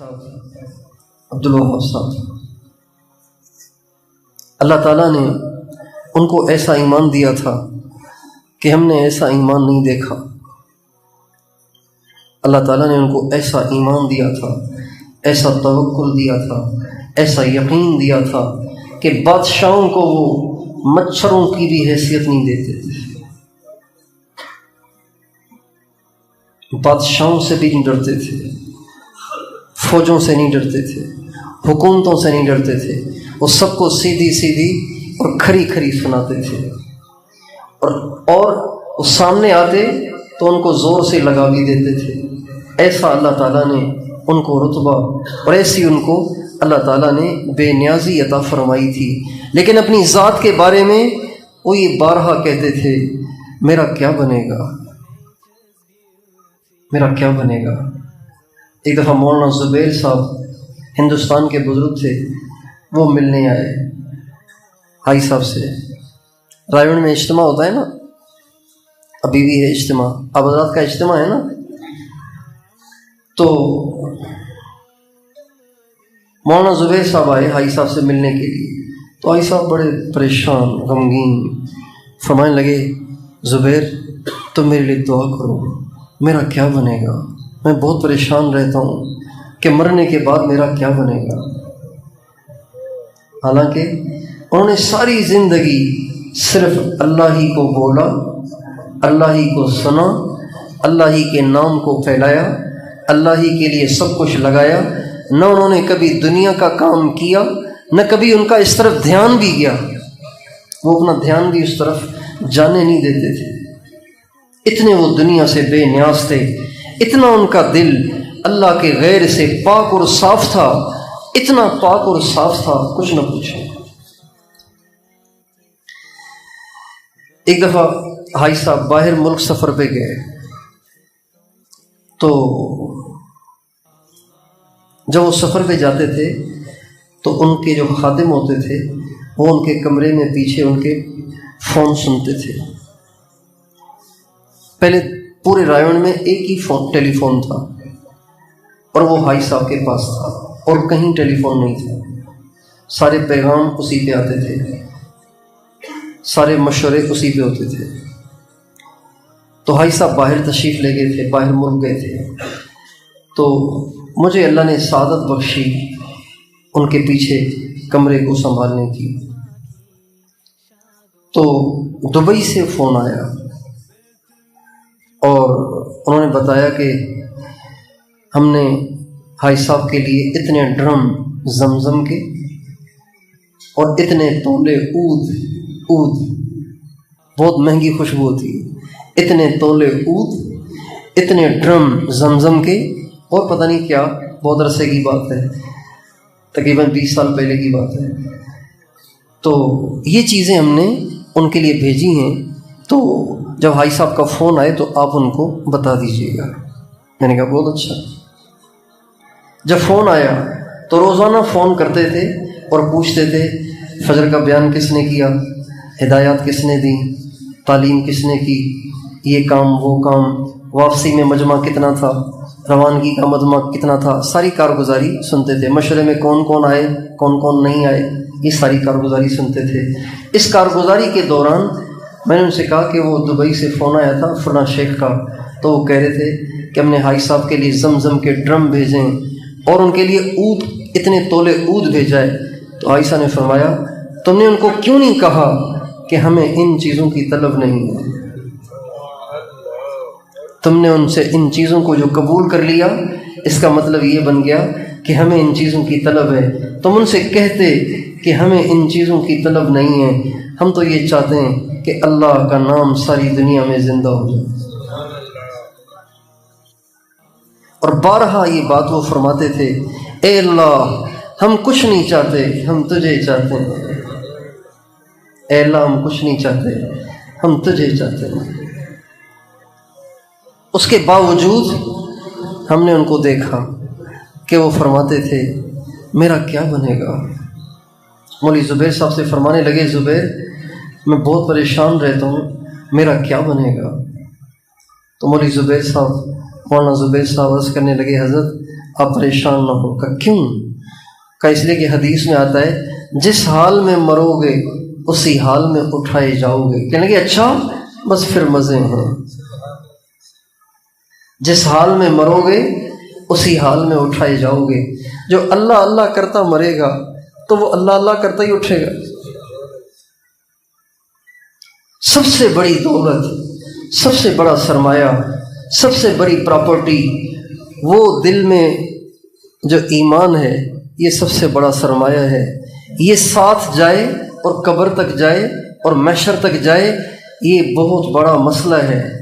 عبدالوہاب صاحب، اللہ تعالیٰ نے ان کو ایسا ایمان دیا تھا کہ ہم نے ایسا ایمان نہیں دیکھا۔ اللہ تعالیٰ نے ان کو ایسا ایمان دیا تھا، ایسا توکل دیا تھا، ایسا یقین دیا تھا کہ بادشاہوں کو وہ مچھروں کی بھی حیثیت نہیں دیتے تھے، بادشاہوں سے بھی نہیں ڈرتے تھے، فوجوں سے نہیں ڈرتے تھے، حکومتوں سے نہیں ڈرتے تھے، وہ سب کو سیدھی سیدھی اور کھری کھری سناتے تھے، اور وہ سامنے آتے تو ان کو زور سے لگا بھی دیتے تھے۔ ایسا اللہ تعالیٰ نے ان کو رتبہ اور ایسی ان کو اللہ تعالیٰ نے بے نیازی عطا فرمائی تھی۔ لیکن اپنی ذات کے بارے میں وہ یہ بارہا کہتے تھے، میرا کیا بنے گا، میرا کیا بنے گا۔ ایک دفعہ مولانا زبیر صاحب ہندوستان کے بزرگ تھے، وہ ملنے آئے حاجی صاحب سے۔ رائے میں اجتماع ہوتا ہے نا، ابھی بھی ہے اجتماع، آبادات کا اجتماع ہے نا، تو مولانا زبیر صاحب آئے حاجی صاحب سے ملنے کے لیے۔ تو حاجی صاحب بڑے پریشان غمگین فرمانے لگے، زبیر تم میرے لیے دعا کرو، میرا کیا بنے گا، میں بہت پریشان رہتا ہوں کہ مرنے کے بعد میرا کیا بنے گا۔ حالانکہ انہوں نے ساری زندگی صرف اللہ ہی کو بولا، اللہ ہی کو سنا، اللہ ہی کے نام کو پھیلایا، اللہ ہی کے لیے سب کچھ لگایا، نہ انہوں نے کبھی دنیا کا کام کیا، نہ کبھی ان کا اس طرف دھیان بھی گیا، وہ اپنا دھیان بھی اس طرف جانے نہیں دیتے تھے۔ اتنے وہ دنیا سے بے نیاز تھے، اتنا ان کا دل اللہ کے غیر سے پاک اور صاف تھا، اتنا پاک اور صاف تھا کچھ نہ پوچھو۔ ایک دفعہ حاجی صاحب باہر ملک سفر پہ گئے، تو جب وہ سفر پہ جاتے تھے تو ان کے جو خادم ہوتے تھے وہ ان کے کمرے میں پیچھے ان کے فون سنتے تھے۔ پہلے پورے رائون میں ایک ہی ٹیلی فون تھا، اور وہ حاجی صاحب کے پاس تھا، اور کہیں ٹیلی فون نہیں تھا۔ سارے پیغام اسی پہ آتے تھے، سارے مشورے اسی پہ ہوتے تھے۔ تو حاجی صاحب باہر تشریف لے گئے تھے، باہر ملک گئے تھے، تو مجھے اللہ نے سعادت بخشی ان کے پیچھے کمرے کو سنبھالنے کی۔ تو دبئی سے فون آیا اور انہوں نے بتایا کہ ہم نے حاجی صاحب کے لیے اتنے ڈرم زمزم کے اور اتنے تولے عود بہت مہنگی خوشبو ہوتی ہے، اتنے تولے عود، اتنے ڈرم زمزم کے، اور پتہ نہیں کیا، بہت عرصے کی بات ہے، تقریباً 20 سال پہلے کی بات ہے۔ تو یہ چیزیں ہم نے ان کے لیے بھیجی ہیں، تو جب حاجی صاحب کا فون آئے تو آپ ان کو بتا دیجیے گا۔ میں نے کہا بہت اچھا۔ جب فون آیا تو روزانہ فون کرتے تھے اور پوچھتے تھے فجر کا بیان کس نے کیا، ہدایات کس نے دی، تعلیم کس نے کی، یہ کام وہ کام، واپسی میں مجمع کتنا تھا، روانگی کا مجمع کتنا تھا، ساری کارگزاری سنتے تھے۔ مشورے میں کون کون آئے، کون کون نہیں آئے، یہ ساری کارگزاری سنتے تھے۔ اس کارگزاری کے دوران میں نے ان سے کہا کہ وہ دبئی سے فون آیا تھا فلاں شیخ کا، تو وہ کہہ رہے تھے کہ ہم نے حاجی صاحب کے لیے زمزم کے ڈرم بھیجیں اور ان کے لیے عود، اتنے تولے عود بھیجا ہے۔ تو حاجی صاحب نے فرمایا، تم نے ان کو کیوں نہیں کہا کہ ہمیں ان چیزوں کی طلب نہیں ہے، تم نے ان سے ان چیزوں کو جو قبول کر لیا، اس کا مطلب یہ بن گیا کہ ہمیں ان چیزوں کی طلب ہے۔ تم ان سے کہتے کہ ہمیں ان چیزوں کی طلب نہیں ہے، ہم تو یہ چاہتے ہیں کہ اللہ کا نام ساری دنیا میں زندہ ہو جائے۔ اور بارہا یہ بات وہ فرماتے تھے، اے اللہ ہم کچھ نہیں چاہتے، ہم تجھے چاہتے ہیں، اے اللہ ہم کچھ نہیں چاہتے، ہم تجھے چاہتے ہیں۔ اس کے باوجود ہم نے ان کو دیکھا کہ وہ فرماتے تھے میرا کیا بنے گا۔ مولوی زبیر صاحب سے فرمانے لگے، زبیر میں بہت پریشان رہتا ہوں، میرا کیا بنے گا۔ تو مولوی زبیر صاحب، مولانا زبیر صاحب عرض کرنے لگے، حضرت آپ پریشان نہ ہو۔ کہ کیوں؟ کہ اس لیے کہ حدیث میں آتا ہے جس حال میں مرو گے اسی حال میں اٹھائے جاؤ گے۔ کہنے کہ اچھا بس پھر مزے ہیں۔ جس حال میں مرو گے اسی حال میں اٹھائے جاؤ گے۔ جو اللہ اللہ کرتا مرے گا تو وہ اللہ اللہ کرتا ہی اٹھے گا۔ سب سے بڑی دولت، سب سے بڑا سرمایہ، سب سے بڑی پراپرٹی وہ دل میں جو ایمان ہے، یہ سب سے بڑا سرمایہ ہے۔ یہ ساتھ جائے اور قبر تک جائے اور محشر تک جائے، یہ بہت بڑا مسئلہ ہے۔